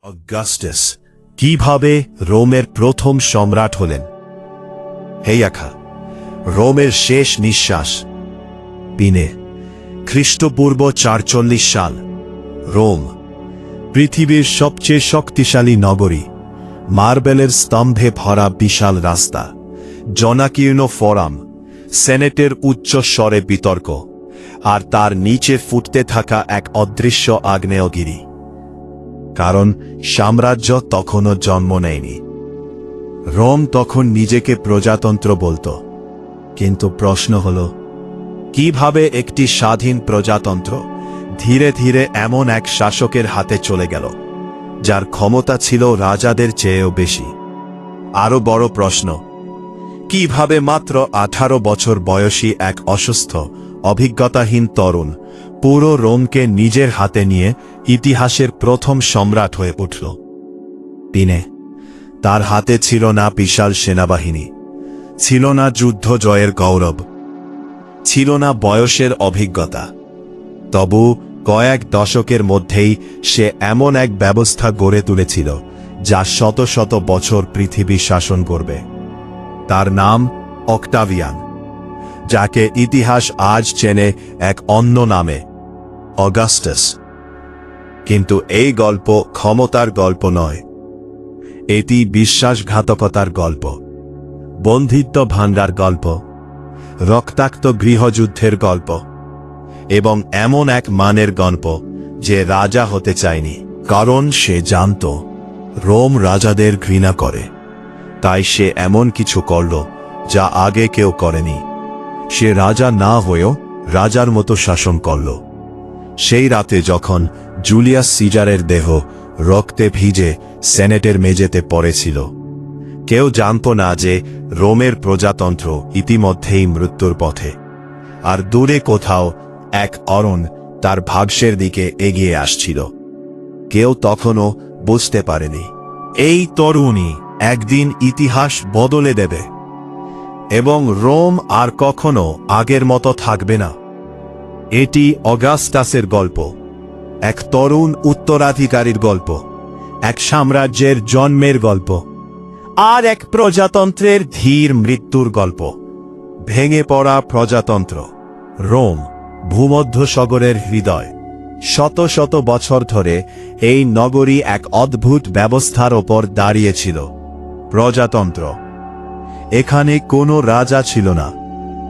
Augustus কিভাবে রোমের প্রথম সম্রাট হলেন? হেয়াখা রোমের শেষ নিঃশ্বাস। পিনে খ্রিস্টপূর্ব ৪৪ সাল। রোম পৃথিবীর সবচেয়ে শক্তিশালী নগরী। মার্বেলের স্তম্ভে ভরা বিশাল রাস্তা, জনাকীর্ণ ফোরাম, সেনেটের উচ্চ স্বরে বিতর্ক, আর তার নিচে ফুটতে থাকা এক অদৃশ্য আগ্নেয়গিরি। কারণ সাম্রাজ্য তখনও জন্ম নেয়নি। রোম তখন নিজেকে প্রজাতন্ত্র বলত। কিন্তু প্রশ্ন হল, কিভাবে একটি স্বাধীন প্রজাতন্ত্র ধীরে ধীরে এমন এক শাসকের হাতে চলে গেল, যার ক্ষমতা ছিল রাজাদের চেয়েও বেশি? আরও বড় প্রশ্ন, কিভাবে মাত্র ১৮ বছর বয়সী এক অসুস্থ, অভিজ্ঞতাহীন তরুণ পুরো রোমকে নিজের হাতে নিয়ে ইতিহাসের প্রথম সম্রাট হয়ে উঠল? তিনে তার হাতে ছিল না বিশাল সেনাবাহিনী, ছিল না যুদ্ধ জয়ের গৌরব, ছিল না বয়সের অভিজ্ঞতা। তবু কয়েক দশকের মধ্যেই সে এমন এক ব্যবস্থা গড়ে তুলেছিল যা শত শত বছর পৃথিবী শাসন করবে। তার নাম অক্টাভিয়ান, যাকে ইতিহাস আজ চেনে এক অন্য নামে, অগাস্টাস। কিন্তু এই গল্প ক্ষমতার গল্প নয়, এটি বিশ্বাসঘাতকতার গল্প, বন্দিত্ব ভাঙার গল্প, রক্তাক্ত গৃহযুদ্ধের গল্প, এবং এমন এক মানের গল্প যে রাজা হতে চায়নি, কারণ সে জানত রোম রাজাদের ঘৃণা করে। তাই সে এমন কিছু করল যা আগে কেউ করেনি। সে রাজা না হয়েও রাজার মতো শাসন করল। সেই রাতে যখন জুলিয়াস সিজারের দেহ রক্তে ভিজে সেনেটের মেঝেতে পড়েছিল, কেউ জানত না যে রোমের প্রজাতন্ত্র ইতিমধ্যেই মৃত্যুর পথে, আর দূরে কোথাও এক অরণ তার ধ্বংসের দিকে এগিয়ে আসছিল। কেউ তখনও বুঝতে পারেনি এই তরুণী একদিন ইতিহাস বদলে দেবে, এবং রোম আর কখনো আগের মতো থাকবে না। এটি অগাস্টাসের গল্প, এক তরুণ উত্তরাধিকারীর গল্প, এক সাম্রাজ্যের জন্মের গল্প, আর এক প্রজাতন্ত্রের ধীর মৃত্যুর গল্প। ভেঙে পড়া প্রজাতন্ত্র। রোম ভূমধ্যসাগরের হৃদয়। শত শত বছর ধরে এই নগরী এক অদ্ভুত ব্যবস্থার ওপর দাঁড়িয়েছিল, প্রজাতন্ত্র। এখানে কোনো রাজা ছিল না,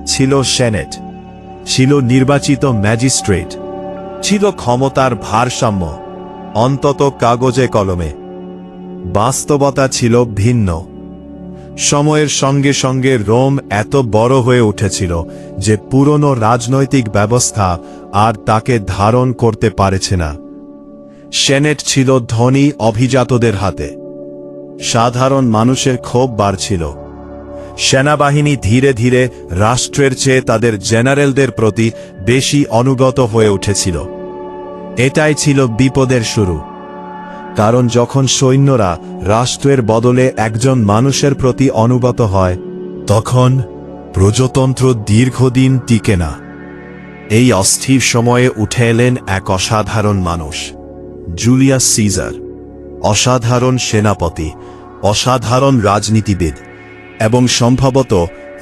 ছিল সেনেট, ছিল নির্বাচিত ম্যাজিস্ট্রেট, ছিল ক্ষমতার ভারসাম্য, অন্তত কাগজে কলমে। বাস্তবতা ছিল ভিন্ন। সময়ের সঙ্গে সঙ্গে রোম এত বড় হয়ে উঠেছিল যে পুরনো রাজনৈতিক ব্যবস্থা আর তাকে ধারণ করতে পারেছে না। সেনেট ছিল ধনী অভিজাতদের হাতে, সাধারণ মানুষের ক্ষোভ বাড়ছিল। সেনাবাহিনী ধীরে ধীরে রাষ্ট্রের চেয়ে তাদের জেনারেলদের প্রতি বেশি অনুগত হয়ে উঠেছিল। এটাই ছিল বিপদের শুরু, কারণ যখন সৈন্যরা রাষ্ট্রের বদলে একজন মানুষের প্রতি অনুগত হয়, তখন প্রজাতন্ত্র দীর্ঘদিন টিকে না। এই অস্থির সময়ে উঠে এলেন এক অসাধারণ মানুষ, জুলিয়াস সিজার। অসাধারণ সেনাপতি, অসাধারণ রাজনীতিবিদ, এবং সম্ভবত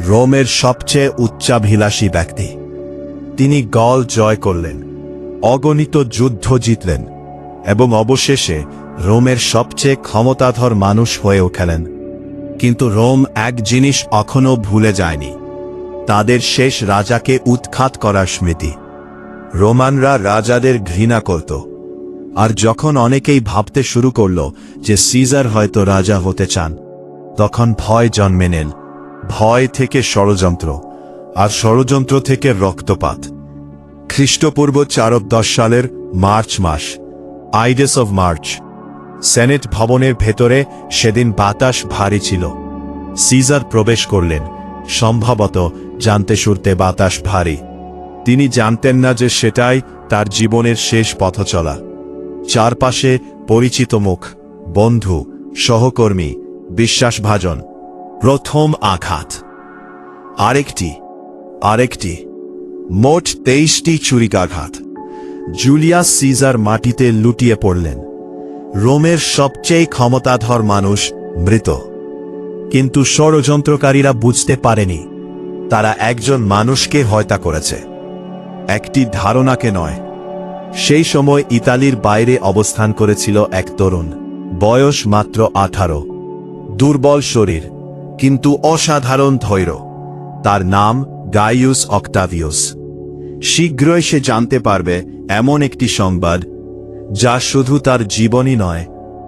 রোমের সবচেয়ে উচ্চাভিলাষী ব্যক্তি। তিনি গল জয় করলেন, অগণিত যুদ্ধ জিতলেন, এবং অবশেষে রোমের সবচেয়ে ক্ষমতাধর মানুষ হয়ে উঠলেন। কিন্তু রোম এক জিনিস এখনও ভুলে যায়নি, তাদের শেষ রাজাকে উৎখাত করার স্মৃতি। রোমানরা রাজাদের ঘৃণা করত, আর যখন অনেকেই ভাবতে শুরু করল যে সিজার হয়তো রাজা হতে চান, তখন ভয় জন্মে নেন। ভয় থেকে ষড়যন্ত্র, আর ষড়যন্ত্র থেকে রক্তপাত। খ্রিস্টপূর্ব ৪১০ সালের মার্চ মাস, আইডেস অব মার্চ। সেনেট ভবনের ভেতরে সেদিন বাতাস ভারী ছিল। সিজার প্রবেশ করলেন, সম্ভবত জানতে শুরতে বাতাস ভারী। তিনি জানতেন না যে সেটাই তার জীবনের শেষ পথচলা। চারপাশে পরিচিত মুখ, বন্ধু, সহকর্মী, বিশ্বাসভাজন। প্রথম আঘাত, আরেকটি, মোট ২৩টি ছুরিকাঘাত। জুলিয়াস সিজার মাটিতে লুটিয়ে পড়লেন। রোমের সবচেয়ে ক্ষমতাধর মানুষ মৃত, কিন্তু ষড়যন্ত্রকারীরা বুঝতে পারেনি তারা একজন মানুষকে হত্যা করেছে, একটি ধারণাকে নয়। সেই সময় ইতালির বাইরে অবস্থান করেছিল এক তরুণ, বয়স মাত্র 18, দুর্বল শরীর কিন্তু অসাধারণ ধৈর্য। তার নাম গাইয়ুস অক্টাভিয়াস। শীঘ্রই সে জানতে পারবে এমন একটি সংবাদ যা শুধু তার জীবনই নয়,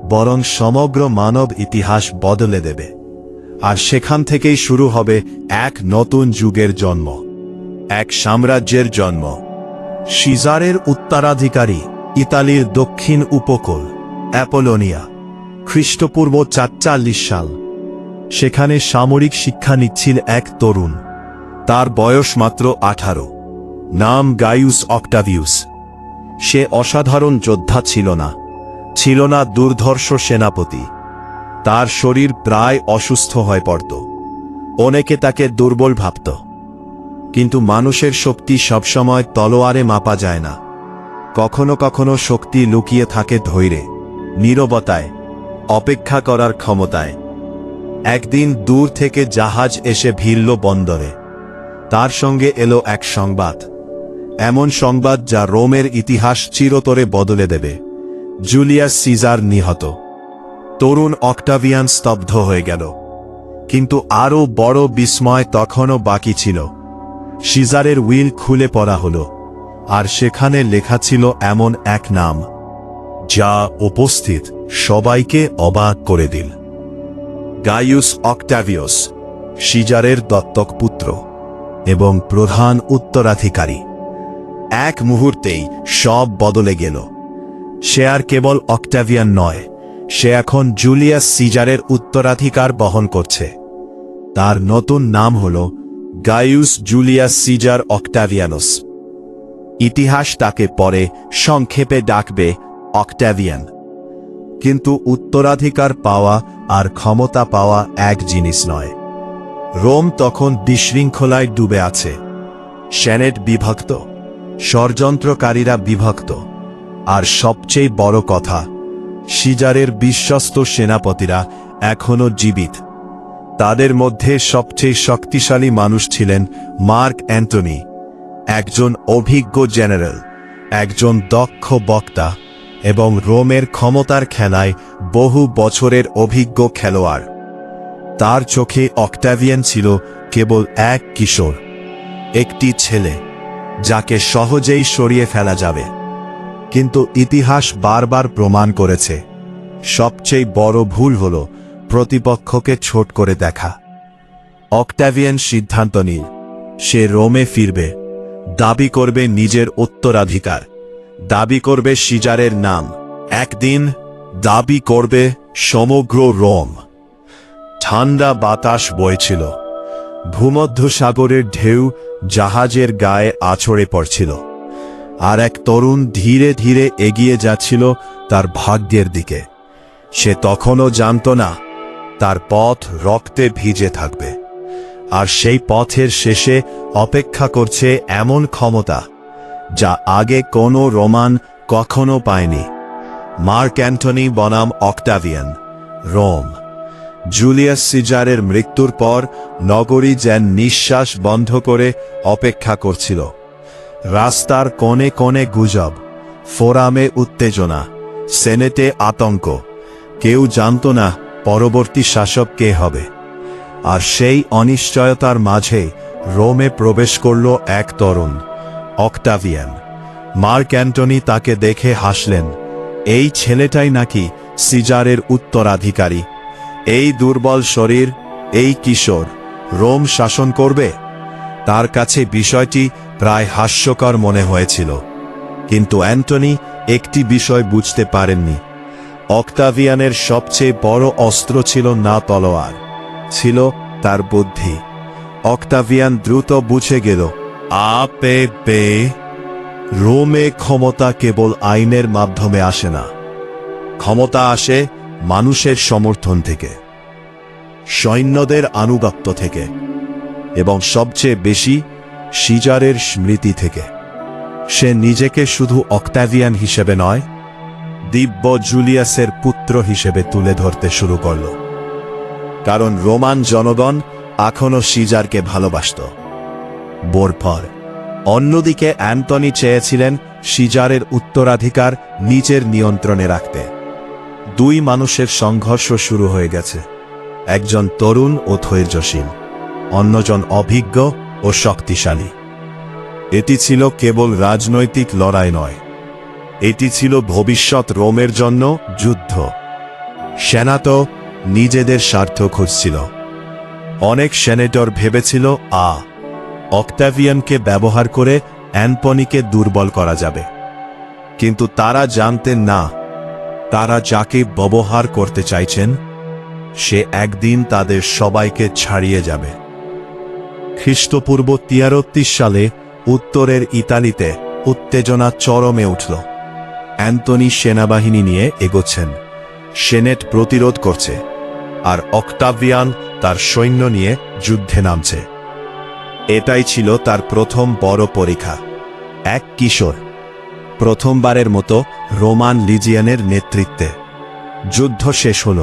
বরং সমগ্র মানব ইতিহাস বদলে দেবে। আর সেখান থেকেই শুরু হবে এক নতুন যুগের জন্ম, এক সাম্রাজ্যের জন্ম। সিজারের উত্তরাধিকারী ইতালির দক্ষিণ উপকূল অ্যাপোলোনিয়া, খ্রিস্টপূর্ব ৪৪ সাল। সেখানে সামরিক শিক্ষা নিচ্ছিল এক তরুণ, তার বয়স মাত্র 18, নাম গাইয়ুস অক্টাভিয়াস। সে অসাধারণ যোদ্ধা ছিল না দুর্ধর্ষ সেনাপতি। তার শরীর প্রায় অসুস্থ হয়ে পড়ত, অনেকে তাকে দুর্বল ভাবত। কিন্তু মানুষের শক্তি সবসময় তলোয়ারে মাপা যায় না। কখনো কখনো শক্তি লুকিয়ে থাকে ধৈর্যে, নীরবতায়, অপেক্ষা করার ক্ষমতায়। একদিন দূর থেকে জাহাজ এসে ভিড়ল বন্দরে। তার সঙ্গে এলো এক সংবাদ, এমন সংবাদ যা রোমের ইতিহাস চিরতরে বদলে দেবে। জুলিয়াস সিজার নিহত। তরুণ অক্টাভিয়ান স্তব্ধ হয়ে গেল। কিন্তু আরও বড় বিস্ময় তখনও বাকি ছিল। সিজারের উইল খুলে পড়া হলো, আর সেখানে লেখা ছিল এমন এক নাম যা উপস্থিত সবাইকে অবাক করে দিল। গাইয়ুস অক্টাভিয়াস, সিজারের দত্তক পুত্র এবং প্রধান উত্তরাধিকারী। এক মুহূর্তেই সব বদলে গেল। সে আর কেবল অক্টাভিয়ান নয়, সে এখন জুলিয়াস সিজারের উত্তরাধিকার বহন করছে। তার নতুন নাম হল গাইয়ুস জুলিয়াস সিজার অক্টাভিয়ানুস। ইতিহাস তাকে পরে সংক্ষেপে ডাকবে অক্টাভিয়ান। কিন্তু উত্তরাধিকার পাওয়া আর ক্ষমতা পাওয়া এক জিনিস নয়। রোম তখন বিশৃঙ্খলায় ডুবে আছে। সেনেট বিভক্ত, ষড়যন্ত্রকারীরা বিভক্ত, আর সবচেয়ে বড় কথা, সিজারের বিশ্বস্ত সেনাপতিরা এখনও জীবিত। তাদের মধ্যে সবচেয়ে শক্তিশালী মানুষ ছিলেন মার্ক অ্যান্টনি, একজন অভিজ্ঞ জেনারেল, একজন দক্ষ বক্তা এবং রোমের ক্ষমতার খেলায় বহু বছরের অভিজ্ঞ খেলোয়াড়। তার চোখে অক্টাভিয়ান ছিল কেবল এক কিশোর, একটি ছেলে যাকে সহজেই সরিয়ে ফেলা যাবে। কিন্তু ইতিহাস বারবার প্রমাণ করেছে সবচেয়ে বড় ভুল হল প্রতিপক্ষকে ছোট করে দেখা। অক্টাভিয়ান সিদ্ধান্ত নিল সে রোমে ফিরবে, দাবি করবে নিজের উত্তরাধিকার, দাবি করবে সিজারের নাম, একদিন দাবি করবে সমগ্র রোম। ঠান্ডা বাতাস বইছিল, ভূমধ্যসাগরের ঢেউ জাহাজের গায়ে আছড়ে পড়ছিল, আর এক তরুণ ধীরে ধীরে এগিয়ে যাচ্ছিল তার ভাগ্যের দিকে। সে তখনও জানত না তার পথ রক্তে ভিজে থাকবে, আর সেই পথের শেষে অপেক্ষা করছে এমন ক্ষমতা যা আগে কোনো রোমান কখনো পায়নি। মার্ক অ্যান্টনি বনাম অক্টাভিয়ান, রোম। জুলিয়াস সিজারের মৃত্যুর পর নগরী যেন নিঃশ্বাস বন্ধ করে অপেক্ষা করছিল। রাস্তার কোণে কোণে গুজব, ফোরামে উত্তেজনা, সেনেটে আতঙ্ক। কেউ জানত না পরবর্তী শাসক কে হবে। আর সেই অনিশ্চয়তার মাঝে রোমে প্রবেশ করল এক তরুণ, অক্টাভিয়ান। মার্ক অ্যান্টনি তাকে দেখে হাসলেন। এই ছেলেটাই নাকি সিজারের উত্তরাধিকারী। এই দুর্বল শরীর, এই কিশোর রোম শাসন করবে। তার কাছে বিষয়টি প্রায় হাস্যকর মনে হয়েছিল। কিন্তু অ্যান্টনি একটি বিষয় বুঝতে পারেননি। অক্টাভিয়ানের সবচেয়ে বড় অস্ত্র ছিল না তলোয়ার, ছিল তার বুদ্ধি। অক্টাভিয়ান দ্রুত বুঝে গেল, রোমে ক্ষমতা কেবল আইনের মাধ্যমে আসে না। ক্ষমতা আসে মানুষের সমর্থন থেকে, সৈন্যদের আনুগত্য থেকে, এবং সবচেয়ে বেশি সিজারের স্মৃতি থেকে। সে নিজেকে শুধু অক্টাভিয়ান হিসেবে নয়, দিব্য জুলিয়াসের পুত্র হিসেবে তুলে ধরতে শুরু করল, কারণ রোমান জনগণ এখনও সিজারকে ভালোবাসত। বোরপর অন্যদিকে অ্যান্টনি চেয়েছিলেন সিজারের উত্তরাধিকার নিজের নিয়ন্ত্রণে রাখতে। দুই মানুষের সংঘর্ষ শুরু হয়ে গেছে, একজন তরুণ ও ধৈর্যশীল, অন্যজন অভিজ্ঞ ও শক্তিশালী। এটি ছিল কেবল রাজনৈতিক লড়াই নয়, এটি ছিল ভবিষ্যৎ রোমের জন্য যুদ্ধ। সেনা তো নিজেদের স্বার্থ খুঁজছিল। অনেক সেনেটর ভেবেছিল অক্টাভিয়ানকে ব্যবহার করে অ্যান্টনিকে দুর্বল করা যাবে, কিন্তু তারা জানতেন না তারা যাকে ব্যবহার করতে চাইছেন সে একদিন তাদের সবাইকে ছাড়িয়ে যাবে। খ্রিস্টপূর্ব 33 সালে উত্তরের ইতালিতে উত্তেজনা চরমে উঠল। অ্যান্টনি সেনাবাহিনী নিয়ে এগোচ্ছেন, সেনেট প্রতিরোধ করছে, আর অক্টাভিয়ান তার সৈন্য নিয়ে যুদ্ধে নামছে। এটাই ছিল তার প্রথম বড় পরীক্ষা। এক কিশোর প্রথমবারের মতো রোমান লিজিয়নের নেতৃত্বে। যুদ্ধ শেষ হল,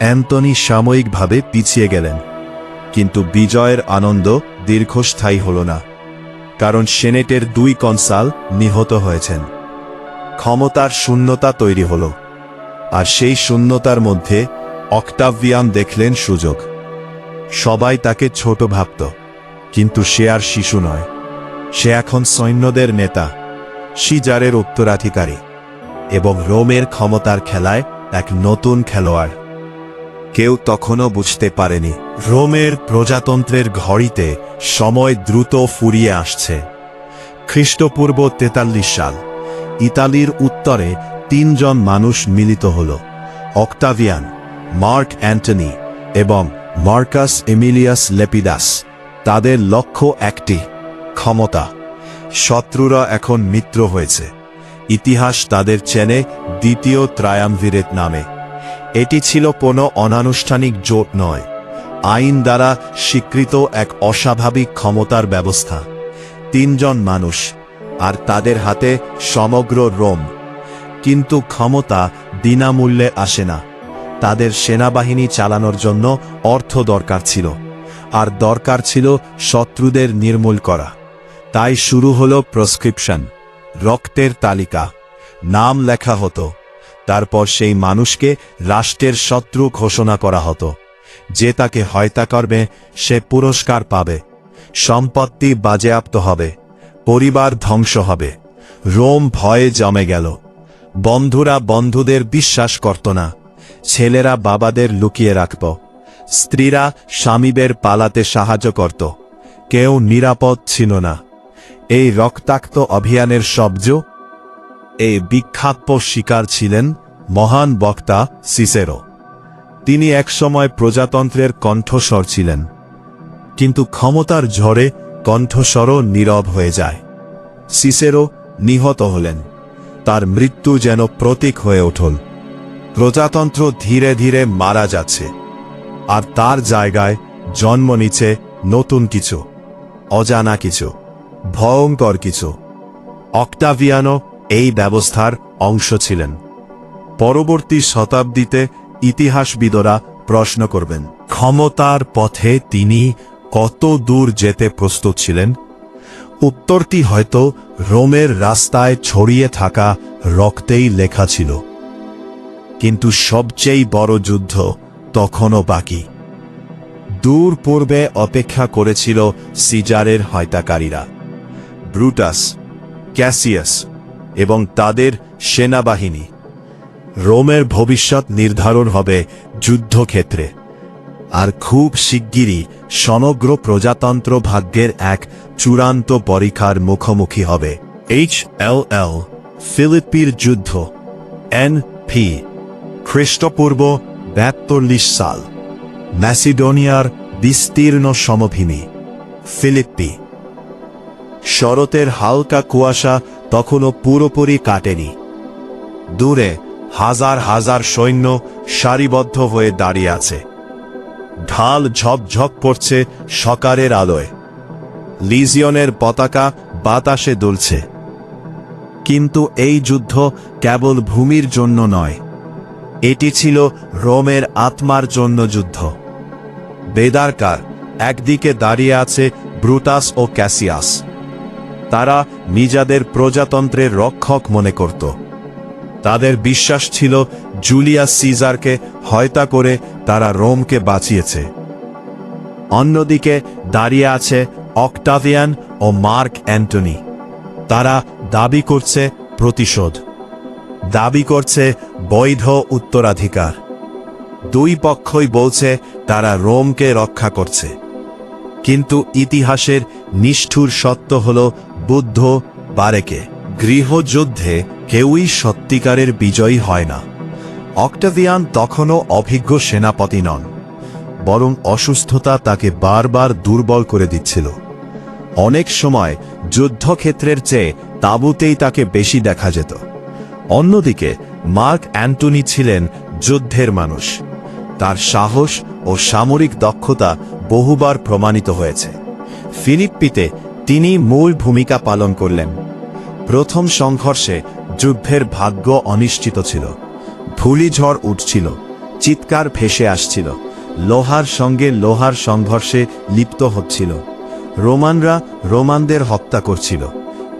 অ্যান্টনি সাময়িকভাবে পিছিয়ে গেলেন, কিন্তু বিজয়ের আনন্দ দীর্ঘস্থায়ী হল না, কারণ সেনেটের 2 কনসাল নিহত হয়েছেন। ক্ষমতার শূন্যতা তৈরি হল, আর সেই শূন্যতার মধ্যে অক্টাভিয়ান দেখলেন সুযোগ। সবাই তাকে ছোট ভাবত, কিন্তু সে আর শিশু নয়, সে এখন সৈন্যদের নেতা, সিজারের উত্তরাধিকারী, এবং রোমের ক্ষমতার খেলায় এক নতুন খেলোয়াড়। কেউ তখনও বুঝতে পারেনি রোমের প্রজাতন্ত্রের ঘড়িতে সময় দ্রুত ফুরিয়ে আসছে। খ্রিস্টপূর্ব 43 সাল, ইতালির উত্তরে 3 জন মানুষ মিলিত হল, অক্টাভিয়ান, মার্ক অ্যান্টনি এবং মার্কাস এমিলিয়াস লেপিডাস। তাদের লক্ষ্য একটি, ক্ষমতা। শত্রুরা এখন মিত্র হয়েছে। ইতিহাস তাদের চেনে দ্বিতীয় ত্রায়ামভিরেট নামে। এটি ছিল কোনো অনানুষ্ঠানিক জোট নয়, আইন দ্বারা স্বীকৃত এক অস্বাভাবিক ক্ষমতার ব্যবস্থা। 3 জন মানুষ, আর তাদের হাতে সমগ্র রোম। কিন্তু ক্ষমতা বিনামূল্যে আসে না। তাদের সেনাবাহিনী চালানোর জন্য অর্থ দরকার ছিল, আর দরকার ছিল শত্রুদের নির্মূল করা। তাই শুরু হলো প্রসক্রিপশন, রক্তের তালিকা। নাম লেখা হতো, তারপর সেই মানুষকে রাষ্ট্রের শত্রু ঘোষণা করা হতো। যে তাকে হত্যা করবে সে পুরস্কার পাবে, সম্পত্তি বাজেয়াপ্ত হবে, পরিবার ধ্বংস হবে। রোম ভয়ে জমে গেল। বন্ধুরা বন্ধুদের বিশ্বাস করত না, ছেলেরা বাবাদের লুকিয়ে রাখত, স্ত্রীরা স্বামীদের পালাতে সাহায্য করত। কেউ নিরাপদ ছিল না। এই রক্তাক্ত অভিযানের সবচেয়ে এই বিখ্যাত শিকার ছিলেন মহান বক্তা সিসেরো। তিনি একসময় প্রজাতন্ত্রের কণ্ঠস্বর ছিলেন, কিন্তু ক্ষমতার ঝড়ে কণ্ঠস্বরও নীরব হয়ে যায়। সিসেরো নিহত হলেন, তার মৃত্যু যেন প্রতীক হয়ে উঠল। প্রজাতন্ত্র ধীরে ধীরে মারা যাচ্ছে, আর তার জায়গায় জন্ম নিচ্ছে নতুন কিছু, অজানা কিছু, ভয়ঙ্কর কিছু। অক্টাভিয়ানও এই ব্যবস্থার অংশ ছিলেন। পরবর্তী শতাব্দীতে ইতিহাসবিদরা প্রশ্ন করবেন, ক্ষমতার পথে তিনি কত দূর যেতে প্রস্তুত ছিলেন? উত্তরটি হয়তো রোমের রাস্তায় ছড়িয়ে থাকা রক্তেই লেখা ছিল। কিন্তু সবচেয়ে বড় যুদ্ধ তখনও বাকি। দূর পূর্বে অপেক্ষা করেছিল সিজারের হত্যাকারীরা, ব্রুটাস, ক্যাসিয়াস এবং তাদের সেনাবাহিনী। রোমের ভবিষ্যৎ নির্ধারণ হবে যুদ্ধক্ষেত্রে, আর খুব শিগগিরই সমগ্র প্রজাতন্ত্র ভাগ্যের এক চূড়ান্ত পরীক্ষার মুখোমুখি হবে। HLL ফিলিপ্পির যুদ্ধ, NP খ্রিস্টপূর্ব 42 সাল, ম্যাসিডোনিয়ার বিস্তীর্ণ সমভূমি, ফিলিপ্পি। শরতের হালকা কুয়াশা তখনও পুরোপুরি কাটেনি। দূরে হাজার হাজার সৈন্য সারিবদ্ধ হয়ে দাঁড়িয়ে আছে। ঢাল ঝকঝক পড়ছে সকালের আলোয়। লিজিয়নের পতাকা বাতাসে দুলছে। কিন্তু এই যুদ্ধ কেবল ভূমির জন্য নয়, এটি ছিল রোমের আত্মার জন্য যুদ্ধ। বেদারকার একদিকে দাঁড়িয়ে আছে ব্রুটাস ও ক্যাসিয়াস। তারা নিজেদের প্রজাতন্ত্রের রক্ষক মনে করত। তাদের বিশ্বাস ছিল জুলিয়াস সিজারকে হত্যা করে তারা রোমকে বাঁচিয়েছে। অন্যদিকে দাঁড়িয়ে আছে অক্টাভিয়ান ও মার্ক অ্যান্টনি। তারা দাবি করছে প্রতিশোধ, দাবি করছে বৈধ উত্তরাধিকার। দুই পক্ষই বলছে তারা রোমকে রক্ষা করছে। কিন্তু ইতিহাসের নিষ্ঠুর সত্য হল বুদ্ধ বারেকে গৃহযুদ্ধে কেউই সত্যিকারের বিজয়ী হয় না। অক্টাভিয়ান তখনও অভিজ্ঞ সেনাপতি নন, বরং অসুস্থতা তাকে বারবার দুর্বল করে দিচ্ছিল। অনেক সময় যুদ্ধক্ষেত্রের চেয়ে তাঁবুতেই তাকে বেশি দেখা যেত। অন্যদিকে মার্ক অ্যান্টনি ছিলেন যুদ্ধের মানুষ। তার সাহস ও সামরিক দক্ষতা বহুবার প্রমাণিত হয়েছে। ফিলিপ্পিতে তিনি মূল ভূমিকা পালন করলেন। প্রথম সংঘর্ষে যুদ্ধের ভাগ্য অনিশ্চিত ছিল। ধূলিঝড় উঠছিল, চিৎকার ভেসে আসছিল, লোহার সঙ্গে লোহার সংঘর্ষে লিপ্ত হচ্ছিল। রোমানরা রোমানদের হত্যা করছিল,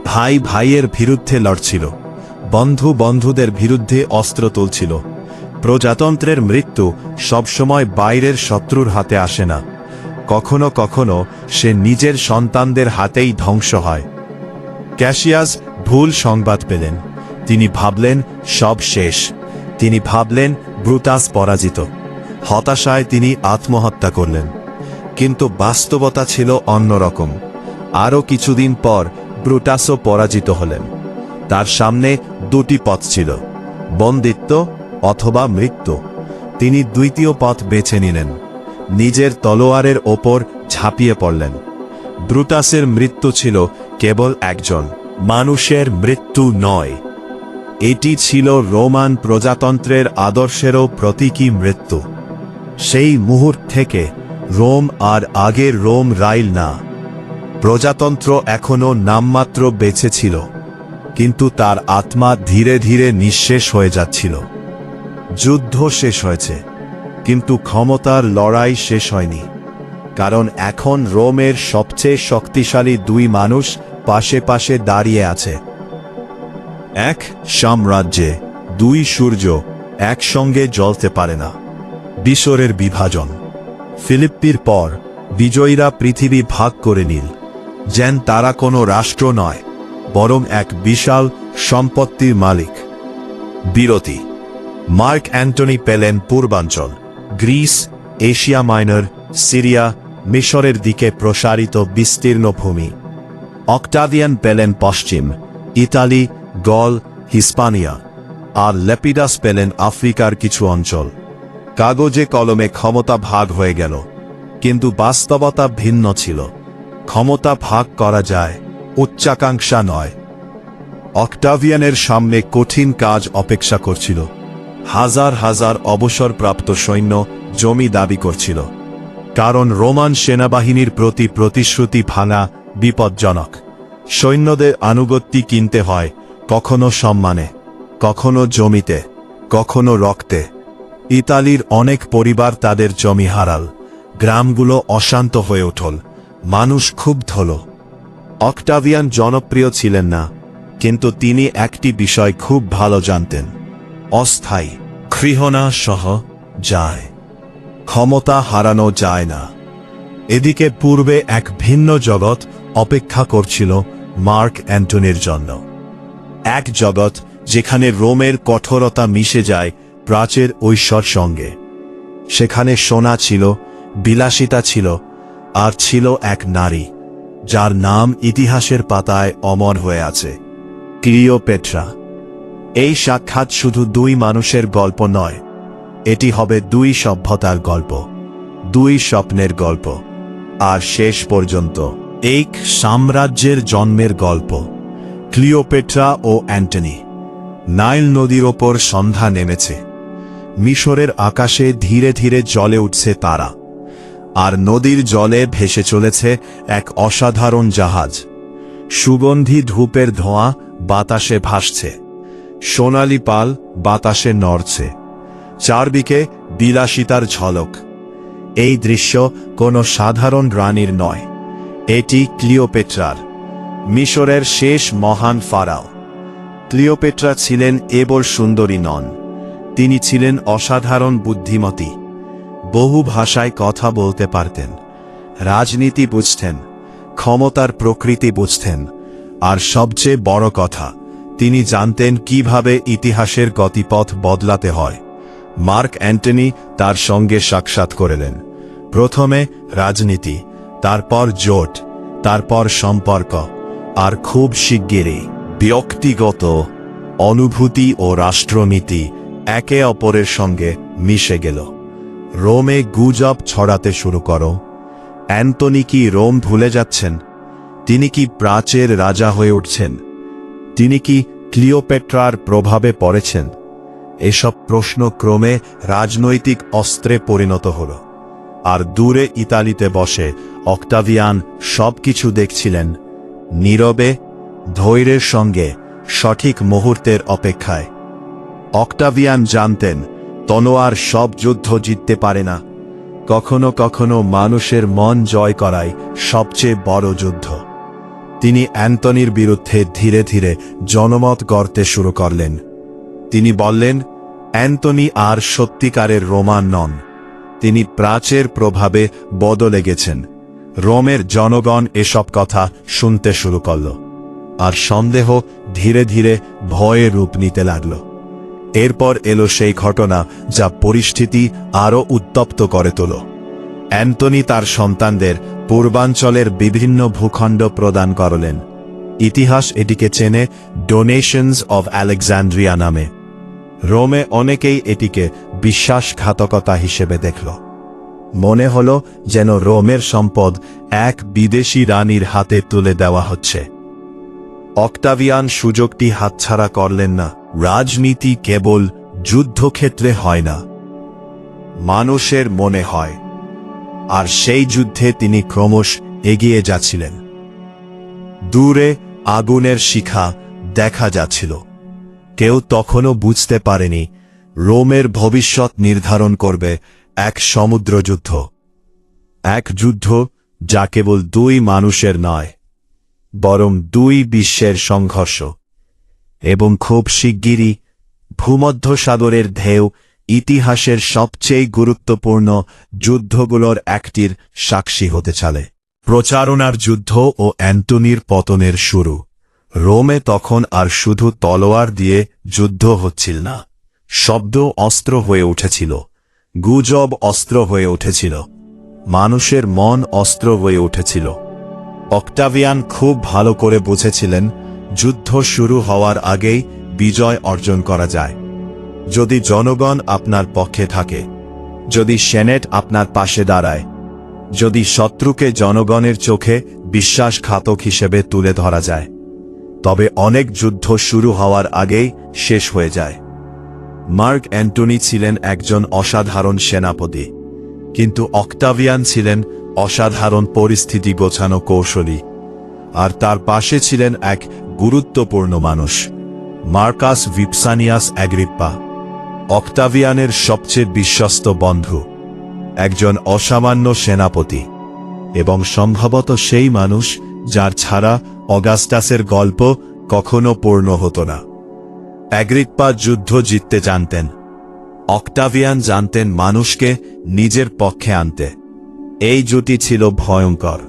ভাই ভাইয়ের বিরুদ্ধে লড়ছিল, বন্ধু বন্ধুদের বিরুদ্ধে অস্ত্র তুলছিল। প্রজাতন্ত্রের মৃত্যু সবসময় বাইরের শত্রুর হাতে আসে না, কখনো কখনো সে নিজের সন্তানদের হাতেই ধ্বংস হয়। ক্যাসিয়াস ভুল সংবাদ পেলেন। তিনি ভাবলেন সব শেষ। তিনি ভাবলেন ব্রুটাস পরাজিত। হতাশায় তিনি আত্মহত্যা করলেন। কিন্তু বাস্তবতা ছিল অন্যরকম। আরও কিছুদিন পর ব্রুটাসও পরাজিত হলেন। তার সামনে দুটি পথ ছিল, বন্দিত্ব অথবা মৃত্যু। তিনি দ্বিতীয় পথ বেছে নিলেন। নিজের তলোয়ারের ওপর ঝাঁপিয়ে পড়লেন। ব্রুটাসের মৃত্যু ছিল কেবল একজন মানুষের মৃত্যু নয়, এটি ছিল রোমান প্রজাতন্ত্রের আদর্শেরও প্রতীকী মৃত্যু। সেই মুহূর্ত থেকে রোম আর আগের রোম রাইল না। প্রজাতন্ত্র এখনো নামমাত্র বেঁচে ছিল, কিন্তু তার আত্মা ধীরে ধীরে নিঃশেষ হয়ে যাচ্ছিল। যুদ্ধ শেষ হয়েছে, কিন্তু ক্ষমতার লড়াই শেষ হয়নি। কারণ এখন রোমের সবচেয়ে শক্তিশালী দুই মানুষ পাশে পাশে দাঁড়িয়ে আছে। এক সাম্রাজ্যে দুই সূর্য একসঙ্গে জ্বলতে পারে না। মিশরের বিভাজন। ফিলিপ্পির পর বিজয়ীরা পৃথিবী ভাগ করে নিল, যেন তারা কোনো রাষ্ট্র নয়, বরং এক বিশাল সম্পত্তির মালিক। বিরতি। মার্ক অ্যান্টনি পেলেন পূর্বাঞ্চল, গ্রিস, এশিয়া মাইনর, সিরিয়া, মিশরের দিকে প্রসারিত বিস্তীর্ণ ভূমি। অক্টাভিয়ান পেলেন পশ্চিম, ইতালি, গল, হিস্পানিয়া। আর লেপিডাস পেলেন আফ্রিকার কিছু অঞ্চল। কাগজে কলমে ক্ষমতা ভাগ হয়ে গেল, কিন্তু বাস্তবতা ভিন্ন ছিল। ক্ষমতা ভাগ করা যায়, উচ্চাকাঙ্ক্ষা নয়। অক্টাভিয়ানের সামনে কঠিন কাজ অপেক্ষা করছিল। হাজার হাজার অবসরপ্রাপ্ত সৈন্য জমি দাবি করছিল, কারণ রোমান সেনাবাহিনীর প্রতি প্রতিশ্রুতি ভাঙা বিপজ্জনক। সৈন্যদের আনুগত্য কিনতে হয়, কখনো সম্মানে, কখনো জমিতে, কখনো রক্তে। ইতালির অনেক পরিবার তাদের জমি হারাল, গ্রামগুলো অশান্ত হয়ে উঠল, মানুষ ক্ষুব্ধ হল। অক্টাভিয়ান জনপ্রিয় ছিলেন না, কিন্তু তিনি একটি বিষয় খুব ভালো জানতেন: অস্থায়ী গৃহণা সহ যায়, ক্ষমতা হারানো যায় না। এদিকে পূর্বে এক ভিন্ন জগৎ অপেক্ষা করছিল মার্ক অ্যান্টনির জন্য। এক জগৎ যেখানে রোমের কঠোরতা মিশে যায় প্রাচ্যের ঐশ্বর সঙ্গে। সেখানে সোনা ছিল, বিলাসিতা ছিল, আর ছিল এক নারী যার নাম ইতিহাসের পাতায় অমর হয়ে আছে, ক্লিওপেট্রা। এই সাক্ষাৎ শুধু দুই মানুষের গল্প নয়, এটি হবে দুই সভ্যতার গল্প, দুই স্বপ্নের গল্প, আর শেষ পর্যন্ত এক সাম্রাজ্যের জন্মের গল্প। ক্লিওপেট্রা ও অ্যান্টনি। নাইল নদীর ওপর সন্ধ্যা নেমেছে। মিশরের আকাশে ধীরে ধীরে জ্বলে উঠছে তারা, আর নদীর জলে ভেসে চলেছে এক অসাধারণ জাহাজ। সুগন্ধি ধূপের ধোঁয়া বাতাসে ভাসছে, সোনালি পাল বাতাসে নড়ছে, চারদিকে বিলাসিতার ঝলক। এই দৃশ্য কোনো সাধারণ রানীর নয়, এটি ক্লিওপেট্রার, মিশরের শেষ মহান ফারাও। ক্লিওপেট্রা ছিলেন এবল সুন্দরী নন, তিনি ছিলেন অসাধারণ বুদ্ধিমতী। বহু ভাষায় কথা বলতে পারতেন, রাজনীতি বুঝতেন, ক্ষমতার প্রকৃতি বুঝতেন, আর সবচেয়ে বড় কথা, তিনি জানতেন কিভাবে ইতিহাসের গতিপথ বদলাতে হয়। মার্ক অ্যান্টনি তার সঙ্গে সাক্ষাৎ করলেন। প্রথমে রাজনীতি, তারপর জোট, তারপর সম্পর্ক, আর খুব শিগগিরই ব্যক্তিগত অনুভূতি ও রাষ্ট্রনীতি একে অপরের সঙ্গে মিশে গেল। রোমে গুজব ছড়াতে শুরু করো, অ্যান্টনি কি রোম ভুলে যাচ্ছেন? তিনি কি প্রাচ্যের রাজা হয়ে উঠছেন? তিনি কি ক্লিওপেট্রার প্রভাবে পড়েছেন? এসব প্রশ্ন ক্রমে রাজনৈতিক অস্ত্রে পরিণত হল। আর দূরে ইতালিতে বসে অক্টাভিয়ান সবকিছু দেখছিলেন, নীরবে, ধৈর্যের সঙ্গে, সঠিক মুহূর্তের অপেক্ষায়। অক্টাভিয়ান জানতেন তলোয়ার সব যুদ্ধ জিততে পারে না, কখনো কখনো মানুষের মন জয় করাই সবচেয়ে বড় যুদ্ধ। তিনি অ্যান্টনির বিরুদ্ধে ধীরে ধীরে জনমত গড়তে শুরু করলেন। তিনি বললেন, অ্যান্টনি আর সত্যিকারের রোমান নন, তিনি প্রাচ্যের প্রভাবে বদলে গেছেন। রোমের জনগণ এসব কথা শুনতে শুরু করল, আর সন্দেহ ধীরে ধীরে ভয়ে রূপ নিতে লাগল। এরপর এলো সেই ঘটনা যা পরিস্থিতি আরও উত্তপ্ত করে তোল। অ্যান্টনি তার সন্তানদের পূর্বাঞ্চলের বিভিন্ন ভূখণ্ড প্রদান করলেন। ইতিহাস এটিকে চেনে ডোনেশনস অব আলেকজান্দ্রিয়া নামে। রোমে অনেকেই এটিকে বিশ্বাসঘাতকতা হিসেবে দেখল। মনে হল যেন রোমের সম্পদ এক বিদেশি রানীর হাতে তুলে দেওয়া হচ্ছে। অক্টাভিয়ান সুযোগটি হাতছাড়া করলেন না। রাজনীতি কেবল যুদ্ধক্ষেত্রে হয় না, মানুষের মনে হয়, আর সেই যুদ্ধে তিনি ক্রমশ এগিয়ে যাচ্ছিলেন। দূরে আগুনের শিখা দেখা যাচ্ছিল। কেউ তখনও বুঝতে পারেনি রোমের ভবিষ্যৎ নির্ধারণ করবে এক সমুদ্রযুদ্ধ, এক যুদ্ধ যা কেবল দুই মানুষের নয়, বরং দুই বিশ্বের সংঘর্ষ। এবং খুব শিগগিরই ভূমধ্যসাগরের ঢেউ ইতিহাসের সবচেয়ে গুরুত্বপূর্ণ যুদ্ধগুলোর একটির সাক্ষী হতে চলে। প্রচারণার যুদ্ধ ও অ্যান্টনির পতনের শুরু। রোমে তখন আর শুধু তলোয়ার দিয়ে যুদ্ধ হচ্ছিল না, শব্দ অস্ত্র হয়ে উঠেছিল, গুজব অস্ত্র হয়ে উঠেছিল, মানুষের মন অস্ত্র হয়ে উঠেছিল। অক্টাভিয়ান খুব ভালো করে বুঝেছিলেন যুদ্ধ শুরু হওয়ার আগেই বিজয় অর্জন করা যায় যদি জনগণ আপনার পক্ষে থাকে, যদি সেনেট আপনার পাশে দাঁড়ায়, যদি শত্রুকে জনগণের চোখে বিশ্বাসঘাতক হিসেবে তুলে ধরা যায়। তবে অনেক যুদ্ধ শুরু হওয়ার আগেই শেষ হয়ে যায়। মার্ক অ্যান্টনি ছিলেন একজন অসাধারণ সেনাপতি, কিন্তু অক্টাভিয়ান ছিলেন অসাধারণ পরিস্থিতি গোছানো কৌশলী। আর তার পাশে ছিলেন এক গুরুত্বপূর্ণ মানুষ, মার্কাস ভিপসানিয়াস অ্যাগ্রিপ্পা, অক্টাভিয়ানের সবচেয়ে বিশ্বস্ত বন্ধু, একজন অসামান্য সেনাপতি, এবং সম্ভবত সেই মানুষ যার ছাড়া অগাস্টাসের গল্প কখনো পূর্ণ হতো না। অ্যাগ্রিপ্পা যুদ্ধ জিততে জানতেন, অক্টাভিয়ান জানতেন মানুষকে নিজের পক্ষে আনতে। এই জুটি ছিল ভয়ঙ্কর।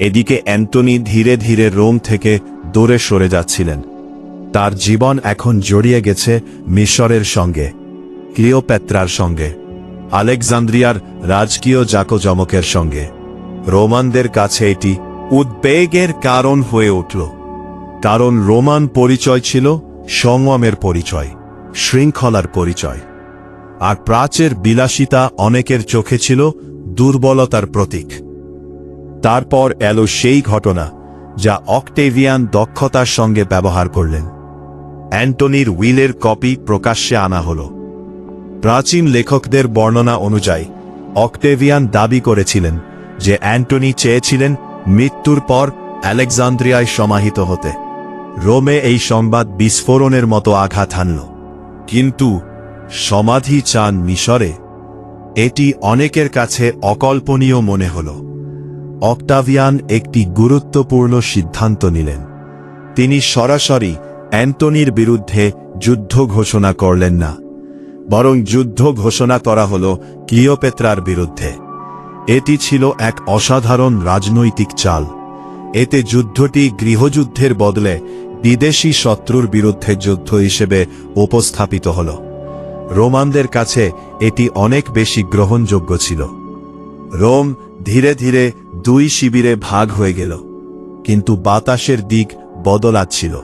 এদিকে অ্যান্টনি ধীরে ধীরে রোম থেকে দূরে সরে যাচ্ছিলেন। তার জীবন এখন জড়িয়ে গেছে মিশরের সঙ্গে, ক্লিওপেট্রার সঙ্গে, আলেকজান্দ্রিয়ার রাজকীয় জাকজমকের সঙ্গে। রোমানদের কাছে এটি উদ্বেগের কারণ হয়ে উঠল, কারণ রোমান পরিচয় ছিল সংযমের পরিচয়, শৃঙ্খলার পরিচয়, আর প্রাচ্যের বিলাসিতা অনেকের চোখে ছিল দুর্বলতার প্রতীক। তারপর এলো সেই ঘটনা যা অক্টেভিয়ান দক্ষতার সঙ্গে ব্যবহার করলেন। অ্যান্টনির উইলের কপি প্রকাশ্যে আনা হল। প্রাচীন লেখকদের বর্ণনা অনুযায়ী অক্টেভিয়ান দাবি করেছিলেন যে অ্যান্টনি চেয়েছিলেন মৃত্যুর পর আলেকজান্দ্রিয়ায় সমাহিত হতে। রোমে এই সংবাদ বিস্ফোরণের মতো আঘাত হানল। কিন্তু সমাধি চান মিশরে, এটি অনেকের কাছে অকল্পনীয় মনে হল। অক্টাভিয়ান একটি গুরুত্বপূর্ণ সিদ্ধান্ত নিলেন। তিনি সরাসরি অ্যান্টনির বিরুদ্ধে যুদ্ধ ঘোষণা করলেন না, বরং যুদ্ধ ঘোষণা করা হল ক্লিওপেত্রার বিরুদ্ধে। এটি ছিল এক অসাধারণ রাজনৈতিক চাল। এতে যুদ্ধটি গৃহযুদ্ধের বদলে বিদেশি শত্রুর বিরুদ্ধে যুদ্ধ হিসেবে উপস্থাপিত হল। রোমানদের কাছে এটি অনেক বেশি গ্রহণযোগ্য ছিল। রোম ধীরে ধীরে দুই শিবিরে ভাগ হয়ে গেল, কিন্তু বাতাসের দিক বদলাচ্ছিল।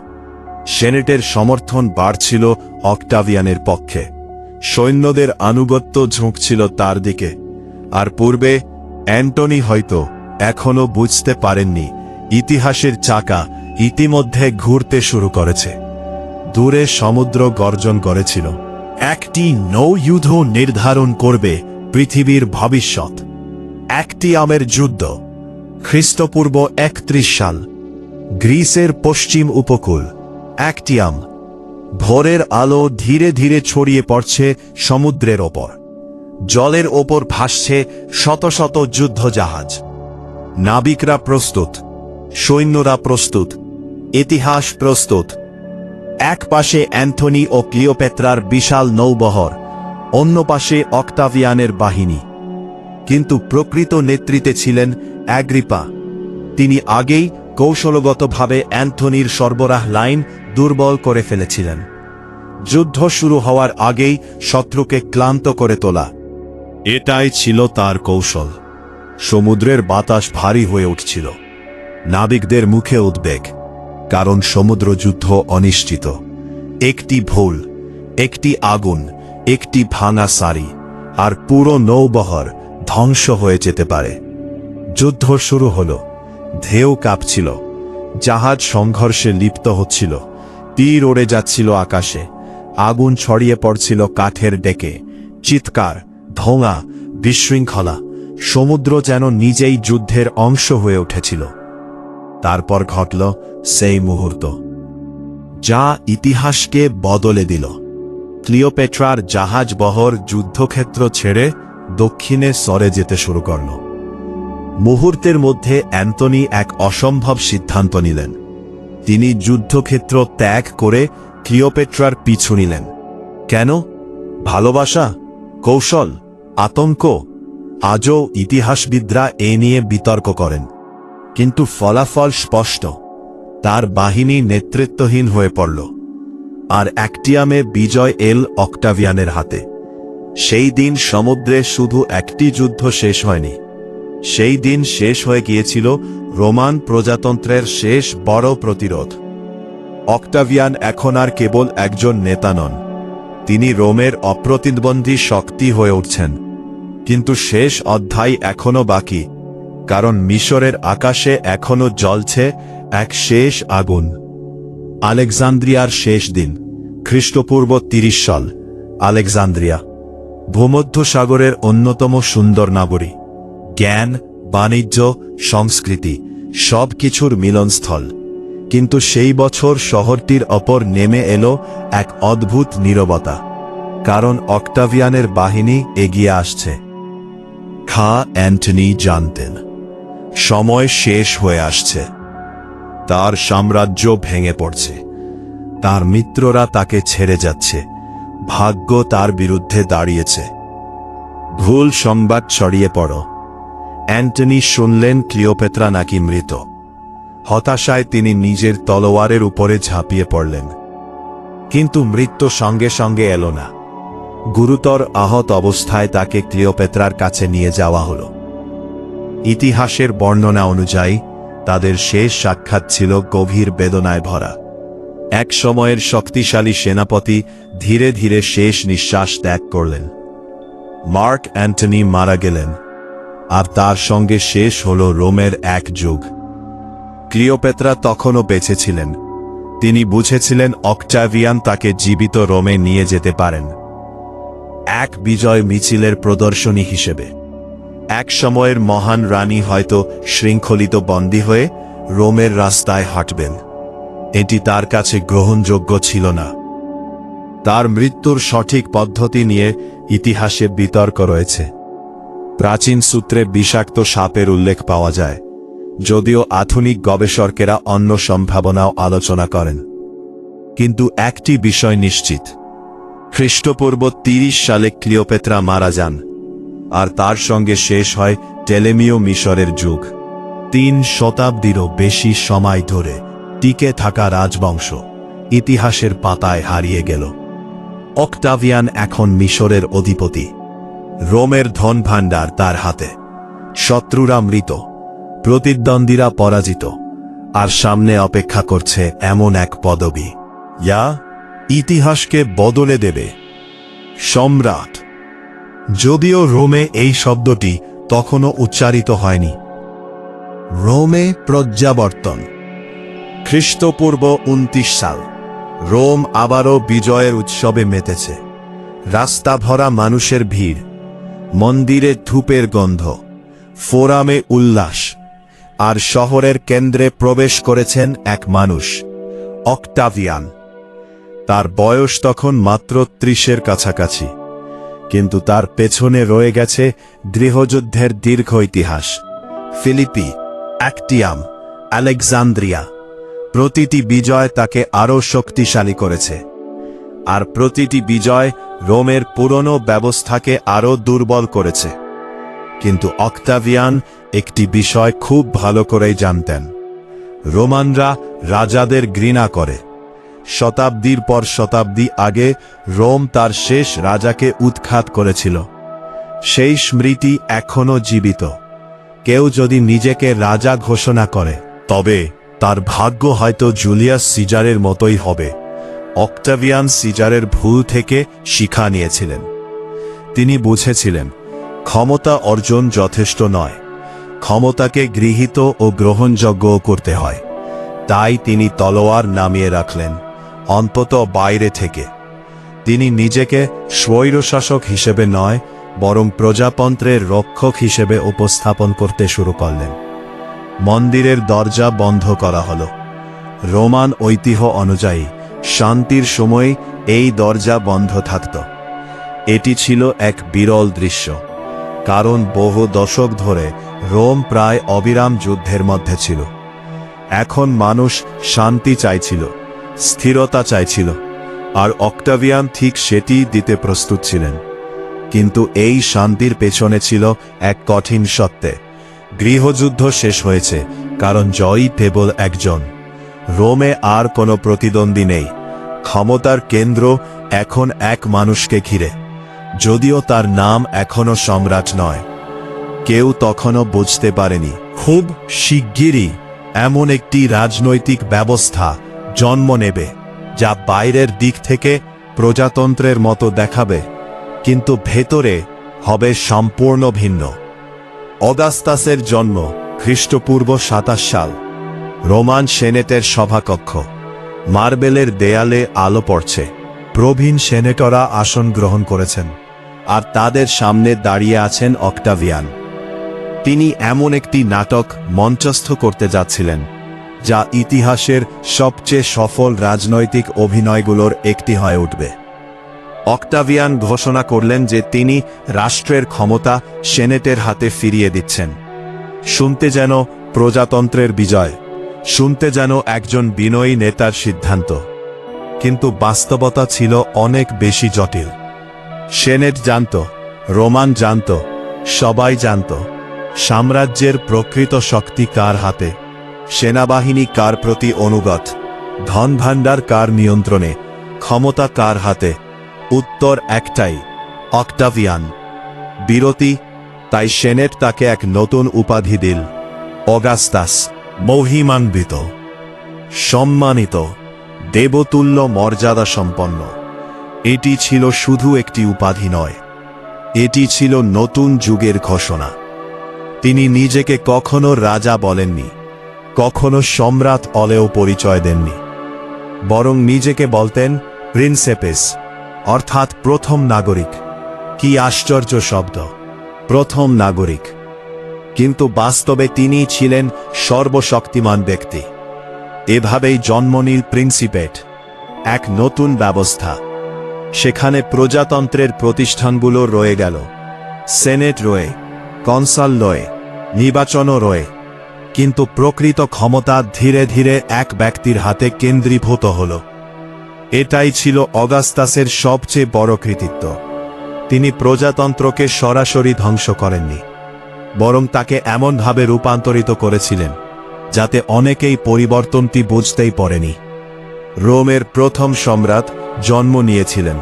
সেনেটের সমর্থন বাড়ছিল অক্টাভিয়ানের পক্ষে, সৈন্যদের আনুগত্য ঝুঁকছিল তার দিকে। আর পূর্বে অ্যান্টনি হয়তো এখনো বুঝতে পারেননি, ইতিহাসের চাকা ইতিমধ্যে ঘুরতে শুরু করেছে। দূরে সমুদ্র গর্জন করেছিল, একটি নৌযুদ্ধ নির্ধারণ করবে পৃথিবীর ভবিষ্যৎ। অ্যাক্টিয়ামের যুদ্ধ, খ্রিস্টপূর্ব 31 সাল, গ্রিসের পশ্চিম উপকূল। অ্যাক্টিয়াম। ভোরের আলো ধীরে ধীরে ছড়িয়ে পড়ছে সমুদ্রের ওপর। জলের ওপর ভাসছে শত শত যুদ্ধজাহাজ। নাবিকরা প্রস্তুত, সৈন্যরা প্রস্তুত, ইতিহাস প্রস্তুত। এক পাশে অ্যান্থনি ও ক্লিওপেত্রার বিশাল নৌবহর, অন্য পাশে অক্টাভিয়ানের বাহিনী। কিন্তু প্রকৃত নেতৃত্বে ছিলেন অ্যাগ্রিপা। তিনি আগেই কৌশলগতভাবে অ্যান্থনির সরবরাহ লাইন দুর্বল করে ফেলেছিলেন। যুদ্ধ শুরু হওয়ার আগেই শত্রুকে ক্লান্ত করে তোলা, এটাই ছিল তার কৌশল। সমুদ্রের বাতাস ভারী হয়ে উঠছিল। নাবিকদের মুখে উদ্বেগ, কারণ সমুদ্র যুদ্ধ অনিশ্চিত। একটি ভুল, একটি আগুন, একটি ভাঙা সারি, আর পুরো নৌবহর ধ্বংস হয়ে যেতে পারে। যুদ্ধ শুরু হল। ঢেউ কাঁপছিল, জাহাজ সংঘর্ষে লিপ্ত হচ্ছিল, তীর ওড়ে যাচ্ছিল আকাশে, আগুন ছড়িয়ে পড়ছিল কাঠের ডেকে। চিৎকার, ধোঁয়া, বিশৃঙ্খলা। সমুদ্র যেন নিজেই যুদ্ধের অংশ হয়ে উঠেছিল। তারপর ঘটল সেই মুহূর্ত, যা ইতিহাসকে বদলে দিল। ক্লিওপেট্রার জাহাজবহর যুদ্ধক্ষেত্র ছেড়ে দক্ষিণে সরে যেতে শুরু করল। মুহূর্তের মধ্যে অ্যান্টনি এক অসম্ভব সিদ্ধান্ত নিলেন। তিনি যুদ্ধক্ষেত্র ত্যাগ করে ক্লিওপেট্রার পিছু নিলেন। কেন? ভালোবাসা, কৌশল, আতঙ্ক? আজও ইতিহাসবিদরা এ নিয়ে বিতর্ক করেন, কিন্তু ফলাফল স্পষ্ট। তার বাহিনী নেতৃত্বহীন হয়ে পড়ল, আর অ্যাক্টিয়ামে বিজয় এল অক্টাভিয়ানের হাতে। সেই দিন সমুদ্রে শুধু একটি যুদ্ধ শেষ হয়নি, সেই দিন শেষ হয়ে গিয়েছিল রোমান প্রজাতন্ত্রের শেষ বড় প্রতিরোধ। অক্টাভিয়ান এখন আর কেবল একজন নেতা নন, তিনি রোমের অপ্রতিদ্বন্দ্বী শক্তি হয়ে উঠছেন। কিন্তু শেষ অধ্যায় এখনো বাকি, কারণ মিশরের আকাশে এখনো জ্বলছে এক শেষ আগুন। আলেকজান্দ্রিয়ার শেষ দিন, খ্রিস্টপূর্ব 30 সাল। আলেকজান্দ্রিয়া ভূমধ্যসাগরের অন্যতম সুন্দর নগরী। জ্ঞান, বাণিজ্য, সংস্কৃতি সব কিছুর মিলনস্থল। কিন্তু সেই বছর শহরটির ওপর নেমে এলো এক অদ্ভুত নীরবতা, কারণ অক্টাভিয়ানের বাহিনী এগিয়ে আসছে। অ্যান্টনি জানতেন সময় শেষ হয়ে আসছে, তার সাম্রাজ্য ভেঙে পড়ছে, তার মিত্ররা তাকে ছেড়ে যাচ্ছে, ভাগ্য তার বিরুদ্ধে দাঁড়িয়েছে। ভুল সংবাদ ছড়িয়ে পড়ো। অ্যান্টনি শুনলেন ক্লিওপেত্রা নাকি মৃত। হতাশায় তিনি নিজের তলোয়ারের উপরে ঝাঁপিয়ে পড়লেন। কিন্তু মৃত্যু সঙ্গে সঙ্গে এলো না। গুরুতর আহত অবস্থায় তাকে ক্লিওপেত্রার কাছে নিয়ে যাওয়া হল। ইতিহাসের বর্ণনা অনুযায়ী তাদের শেষ সাক্ষাৎ ছিল গভীর বেদনায় ভরা। এক সময়ের শক্তিশালী সেনাপতি ধীরে ধীরে শেষ নিঃশ্বাস ত্যাগ করলেন। মার্ক অ্যান্টনি মারা গেলেন, আর তার সঙ্গে শেষ হল রোমের এক যুগ। ক্লিওপেত্রা তখনও বেঁচে ছিলেন। তিনি বুঝেছিলেন অক্টাভিয়ান তাকে জীবিত রোমে নিয়ে যেতে পারেন, এক বিজয় মিছিলের প্রদর্শনী হিসেবে। এক সময়ের মহান রানী হয়তো শৃঙ্খলিত বন্দী হয়ে রোমের রাস্তায় হাঁটবেন। এটি তার কাছে গ্রহণযোগ্য ছিল না। তার মৃত্যুর সঠিক পদ্ধতি নিয়ে ইতিহাসে বিতর্ক রয়েছে। প্রাচীন সূত্রে বিষাক্ত সাপের উল্লেখ পাওয়া যায়, যদিও আধুনিক গবেষকেরা অন্য সম্ভাবনাও আলোচনা করেন। কিন্তু একটি বিষয় নিশ্চিত, খ্রিস্টপূর্ব ৩০ সালে ক্লিওপেত্রা মারা যান, আর তার সঙ্গে শেষ হয় টেলেমীয় মিশরের যুগ। ৩ শতাব্দীরও বেশি সময় ধরে টিকে থাকা রাজবংশ ইতিহাসের পাতায় হারিয়ে গেল। অক্টাভিয়ান এখন মিশরের অধিপতি। রোমের ধনভাণ্ডার তার হাতে। শত্রুরা মৃত, প্রতিদ্বন্দ্বীরা পরাজিত, আর সামনে অপেক্ষা করছে এমন এক পদবি, যা ইতিহাসকে বদলে দেবে। সম্রাট। যদিও রোমে এই শব্দটি তখনও উচ্চারিত হয়নি। রোমে প্রত্যাবর্তন। খ্রিস্টপূর্ব ২৯ সাল। রোম আবারও বিজয়ের উৎসবে মেতেছে। রাস্তা ভরা মানুষের ভিড়, মন্দিরে ধূপের গন্ধ, ফোরামে উল্লাস, আর শহরের কেন্দ্রে প্রবেশ করেছেন এক মানুষ, অক্টাভিয়ান। তার বয়স তখন মাত্র ৩০-এর কাছাকাছি, কিন্তু তার পেছনে রয়ে গেছে গৃহযুদ্ধের দীর্ঘ ইতিহাস। ফিলিপি, অ্যাক্টিয়াম, আলেকজান্দ্রিয়া, প্রতিটি বিজয় তাকে আরও শক্তিশালী করেছে, আর প্রতিটি বিজয় রোমের পুরনো ব্যবস্থাকে আরও দুর্বল করেছে। কিন্তু অক্টাভিয়ান একটি বিষয় খুব ভালো করেই জানতেন, রোমানরা রাজাদের ঘৃণা করে। শতাব্দীর পর শতাব্দী আগে রোম তার শেষ রাজাকে উৎখাত করেছিল। সেই স্মৃতি এখনও জীবিত। কেউ যদি নিজেকে রাজা ঘোষণা করে, তবে তার ভাগ্য হয়তো জুলিয়াস সিজারের মতোই হবে। অক্টাভিয়ান সিজারের ভুল থেকে শিক্ষা নিয়েছিলেন। তিনি বুঝেছিলেন ক্ষমতা অর্জন যথেষ্ট নয়, ক্ষমতাকে গৃহীত ও গ্রহণযোগ্য করতে হয়। তাই তিনি তলোয়ার নামিয়ে রাখলেন, অন্তত বাইরে থেকে। তিনি নিজেকে স্বৈরশাসক হিসেবে নয়, বরং প্রজাতন্ত্রের রক্ষক হিসেবে উপস্থাপন করতে শুরু করলেন। মন্দিরের দরজা বন্ধ করা হল। রোমান ঐতিহ্য অনুযায়ী শান্তির সময় এই দরজা বন্ধ থাকত। এটি ছিল এক বিরল দৃশ্য, কারণ বহু দশক ধরে রোম প্রায় অবিরাম যুদ্ধের মধ্যে ছিল। এখন মানুষ শান্তি চাইছিল, স্থিরতা চাইছিল, আর অক্টাভিয়ান ঠিক সেটি দিতে প্রস্তুত ছিলেন। কিন্তু এই শান্তির পেছনে ছিল এক কঠিন সত্যে, গৃহযুদ্ধ শেষ হয়েছে, কারণ জয়ী কেবল একজন। রোমে আর কোনো প্রতিদ্বন্দ্বী নেই। ক্ষমতার কেন্দ্র এখন এক মানুষকে ঘিরে, যদিও তার নাম এখনো সম্রাট নয়। কেউ তখনও বুঝতে পারেনি খুব শিগগিরই এমন একটি রাজনৈতিক ব্যবস্থা জন্ম নেবে, যা বাইরের দিক থেকে প্রজাতন্ত্রের মতো দেখাবে, কিন্তু ভেতরে হবে সম্পূর্ণ ভিন্ন। অগাস্টাসের জন্ম খ্রিস্টপূর্ব ২৭ সাল। রোমান সেনেটের সভাকক্ষ, মার্বেলের দেয়ালে আলো পড়ছে। প্রবীণ সেনেটররা আসন গ্রহণ করেছেন, আর তাদের সামনে দাঁড়িয়ে আছেন অক্টাভিয়ান। তিনি এমন একটি নাটক মঞ্চস্থ করতে যাচ্ছিলেন, যা ইতিহাসের সবচেয়ে সফল রাজনৈতিক অভিনয়গুলোর একটি হয়ে উঠবে। অক্টাভিয়ান ঘোষণা করলেন যে তিনি রাষ্ট্রের ক্ষমতা সেনেটের হাতে ফিরিয়ে দিচ্ছেন। শুনতে যেন প্রজাতন্ত্রের বিজয়, শুনতে যেন একজন বিনয়ী নেতার সিদ্ধান্ত, কিন্তু বাস্তবতা ছিল অনেক বেশি জটিল। সেনেট জানত, রোমান জানত, সবাই জানত সাম্রাজ্যের প্রকৃত শক্তি কার হাতে, সেনাবাহিনী কার প্রতি অনুগত, ধনভাণ্ডার কার নিয়ন্ত্রণে, ক্ষমতা কার হাতে। উত্তর একটাই, অক্টাভিয়ান। বিরতি। তাই সেনেট তাকে এক নতুন উপাধি দিল, অগাস্টাস, মহিমান্বিত, সম্মানিত, দেবতুল্য মর্যাদা সম্পন্ন। এটি ছিল শুধু একটি উপাধি নয়, এটি ছিল নতুন যুগের ঘোষণা। তিনি নিজেকে কখনো রাজা বলেননি, কখনো সম্রাট বলেও পরিচয় দেননি, বরং নিজেকে বলতেন প্রিন্সেপেস, অর্থাৎ প্রথম নাগরিক। কি আশ্চর্য শব্দ, প্রথম নাগরিক! কিন্তু বাস্তবে তিনিই ছিলেন সর্বশক্তিমান ব্যক্তি। এভাবেই জন্ম নিল প্রিন্সিপেট, এক নতুন ব্যবস্থা। সেখানে প্রজাতন্ত্রের প্রতিষ্ঠানগুলো রয়ে গেল, সেনেট রয়ে, কনসাল রয়ে, নির্বাচনও রয়ে, কিন্তু প্রকৃত ক্ষমতা ধীরে ধীরে এক ব্যক্তির হাতে কেন্দ্রীভূত হল। এটাই ছিল অগাস্টাসের সবচেয়ে বড় কৃতিত্ব। তিনি প্রজাতন্ত্রকে সরাসরি ধ্বংস করেননি, বরং তাকে এমনভাবে রূপান্তরিত করেছিলেন যাতে অনেকেই পরিবর্তনটি বুঝতেই পারেনি। রোমের প্রথম সম্রাট জন্ম নিয়েছিলেন,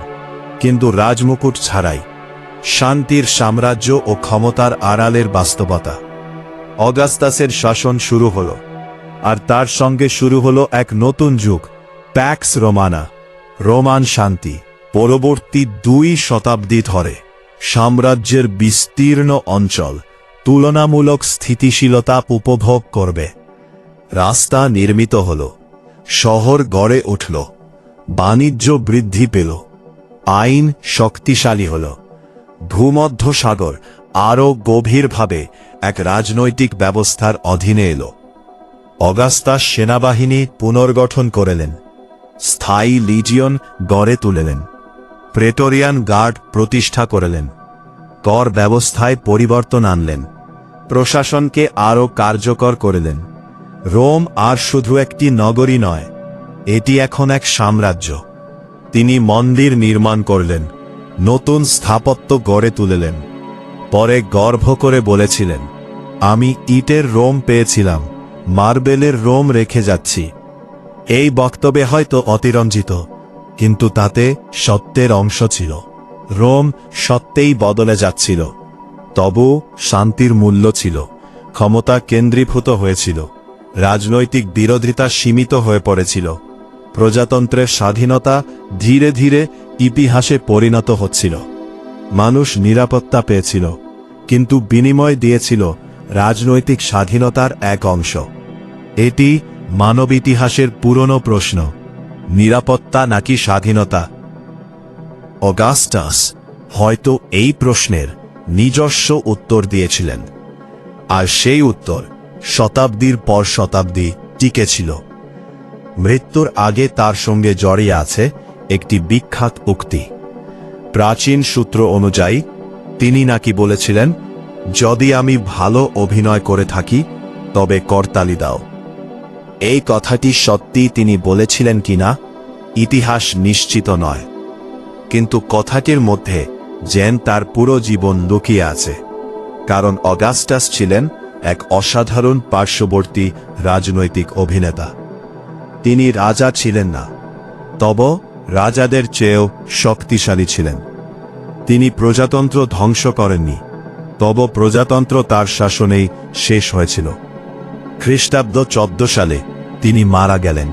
কিন্তু রাজমুকুট ছাড়াই, শান্তির সাম্রাজ্য ও ক্ষমতার আড়ালের বাস্তবতা। অগাস্টাসের শাসন শুরু হল, আর তার সঙ্গে শুরু হল এক নতুন যুগ, প্যাক্স রোমানা, রোমান শান্তি। পরবর্তী 2 শতাব্দী ধরে সাম্রাজ্যের বিস্তীর্ণ অঞ্চল তুলনামূলক স্থিতিশীলতা উপভোগ করবে। রাস্তা নির্মিত হল, শহর গড়ে উঠল, বাণিজ্য বৃদ্ধি পেল, আইন শক্তিশালী হল, ভূমধ্যসাগর আরও গভীরভাবে এক রাজনৈতিক ব্যবস্থার অধীনে এল। অগাস্টাস সেনাবাহিনী পুনর্গঠন করলেন, স্থায়ী লিজিয়ন গড়ে তুললেন, প্রেটোরিয়ান গার্ড প্রতিষ্ঠা করলেন, কর ব্যবস্থায় পরিবর্তন আনলেন, প্রশাসনকে আরও কার্যকর করলেন। রোম আর শুধু একটি নগরী নয়, এটি এখন এক সাম্রাজ্য। তিনি মন্দির নির্মাণ করলেন, নতুন স্থাপত্য গড়ে তুললেন, পরে গর্ব করে বলেছিলেন, আমি ইটের রোম পেয়েছিলাম, মার্বেলের রোম রেখে যাচ্ছি। এই বক্তব্যে হয়তো অতিরঞ্জিত, কিন্তু তাতে সত্যের অংশ ছিল। রোম সত্যেই বদলে যাচ্ছিল, তবু শান্তির মূল্য ছিল, ক্ষমতা কেন্দ্রীভূত হয়েছিল, রাজনৈতিক বিরোধিতা সীমিত হয়ে পড়েছিল, প্রজাতন্ত্রের স্বাধীনতা ধীরে ধীরে ইতিহাসে পরিণত হচ্ছিল। মানুষ নিরাপত্তা পেয়েছিল, কিন্তু বিনিময় দিয়েছিল রাজনৈতিক স্বাধীনতার এক অংশ। এটি মানব ইতিহাসের পুরনো প্রশ্ন, নিরাপত্তা নাকি স্বাধীনতা? অগাস্টাস হয়তো এই প্রশ্নের নিজস্ব উত্তর দিয়েছিলেন, আর সেই উত্তর শতাব্দীর পর শতাব্দী টিকেছিল। মৃত্যুর আগে তার সঙ্গে জড়িয়ে আছে একটি বিখ্যাত উক্তি। প্রাচীন সূত্র অনুযায়ী তিনি নাকি বলেছিলেন, যদি আমি ভালো অভিনয় করে থাকি তবে করতালি দাও। এই কথাটি সত্যি তিনি বলেছিলেন কিনা ইতিহাস নিশ্চিত নয়, কিন্তু কথাটির মধ্যে যেন তার পুরো জীবন লুকিয়ে আছে। কারণ অগাস্টাস ছিলেন এক অসাধারণ পার্শ্ববর্তী রাজনৈতিক অভিনেতা। তিনি রাজা ছিলেন না, তবে রাজাদের চেয়েও শক্তিশালী ছিলেন। তিনি প্রজাতন্ত্র ধ্বংস করেননি, তবে প্রজাতন্ত্র তার শাসনেই শেষ হয়েছিল। খ্রিস্টাব্দ 14 সালে তিনি মারা গেলেন।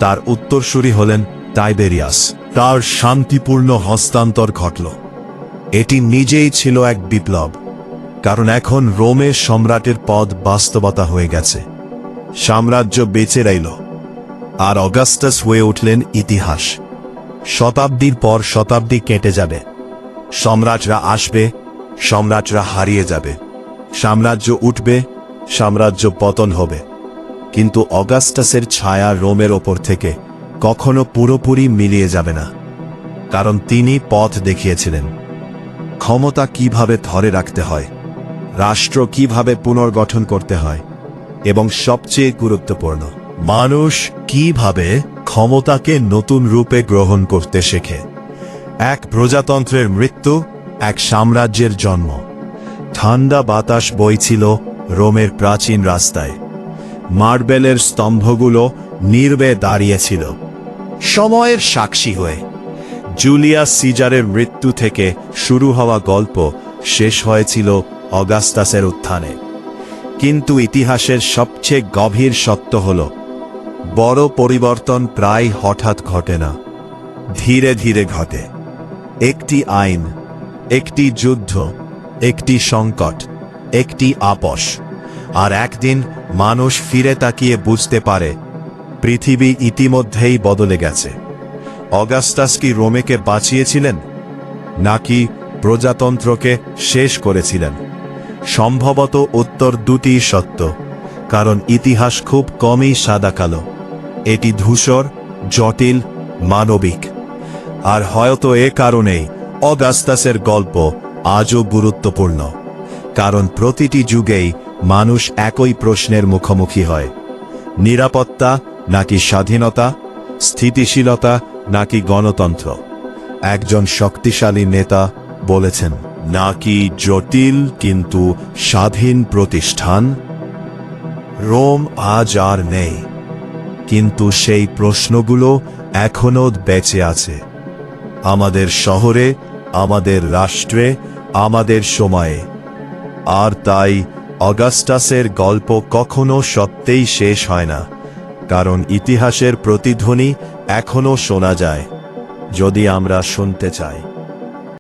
তার উত্তরসূরি হলেন টাইবেরিয়াস। তার শান্তিপূর্ণ হস্তান্তর ঘটল। এটি নিজেই ছিল এক বিপ্লব, কারণ এখন রোমের সম্রাটের পদ বাস্তবতা হয়ে গেছে। সাম্রাজ্য বেঁচে রইল, আর অগাস্টাস হয়ে উঠলেন ইতিহাস। শতাব্দীর পর শতাব্দী কেটে যাবে, সম্রাটরা আসবে, সম্রাটরা হারিয়ে যাবে, সাম্রাজ্য উঠবে, সাম্রাজ্য পতন হবে, কিন্তু অগাস্টাসের ছায়া রোমের ওপর থেকে কখনো পুরোপুরি মিলিয়ে যাবে না। কারণ তিনি পথ দেখিয়েছিলেন, ক্ষমতা কিভাবে ধরে রাখতে হয়, রাষ্ট্র কিভাবে পুনর্গঠন করতে হয়, এবং সবচেয়ে গুরুত্বপূর্ণ, মানুষ কিভাবে ক্ষমতাকে নতুন রূপে গ্রহণ করতে শেখে। এক প্রজাতন্ত্রের মৃত্যু, এক সাম্রাজ্যের জন্ম। ঠান্ডা বাতাস বইছিল রোমের প্রাচীন রাস্তায়, মার্বেলের স্তম্ভগুলো নির্বে দাঁড়িয়েছিল সময়ের সাক্ষী হয়ে। জুলিয়াস সিজারের মৃত্যু থেকে শুরু হওয়া গল্প শেষ হয়েছিল অগাস্টাসের উত্থানে। কিন্তু ইতিহাসের সবচেয়ে গভীর সত্য হল, বড় পরিবর্তন প্রায় হঠাৎ ঘটে না, ধীরে ধীরে ঘটে। একটি আইন, একটি যুদ্ধ, একটি সংকট, একটি আপস, আর একদিন মানুষ ফিরে তাকিয়ে বুঝতে পারে পৃথিবী ইতিমধ্যেই বদলে গেছে। অগাস্টাস কি রোমেকে বাঁচিয়েছিলেন, নাকি প্রজাতন্ত্রকে শেষ করেছিলেন? সম্ভবত উত্তর দুটি সত্য, কারণ ইতিহাস খুব কমই সাদা কালো। এটি ধূসর, জটিল, মানবিক। আর হয়তো এ কারণেই অগাস্টাসের গল্প আজও গুরুত্বপূর্ণ, কারণ প্রতিটি যুগেই মানুষ একই প্রশ্নের মুখোমুখি হয়: নিরাপত্তা নাকি স্বাধীনতা, স্থিতিশীলতা নাকি গণতন্ত্র। একজন শক্তিশালী নেতা বলেছেন, নাকি জটিল কিন্তু স্বাধীন প্রতিষ্ঠান। রোম আজ আর নেই, কিন্তু সেই প্রশ্নগুলো এখনো বেঁচে আছে, আমাদের শহরে, আমাদের রাষ্ট্রে, আমাদের সময়ে। আর তাই অগাস্টাসের গল্প কখনো সত্যিই শেষ হয় না, কারণ ইতিহাসের প্রতিধ্বনি এখনো শোনা যায়, যদি আমরা শুনতে চাই।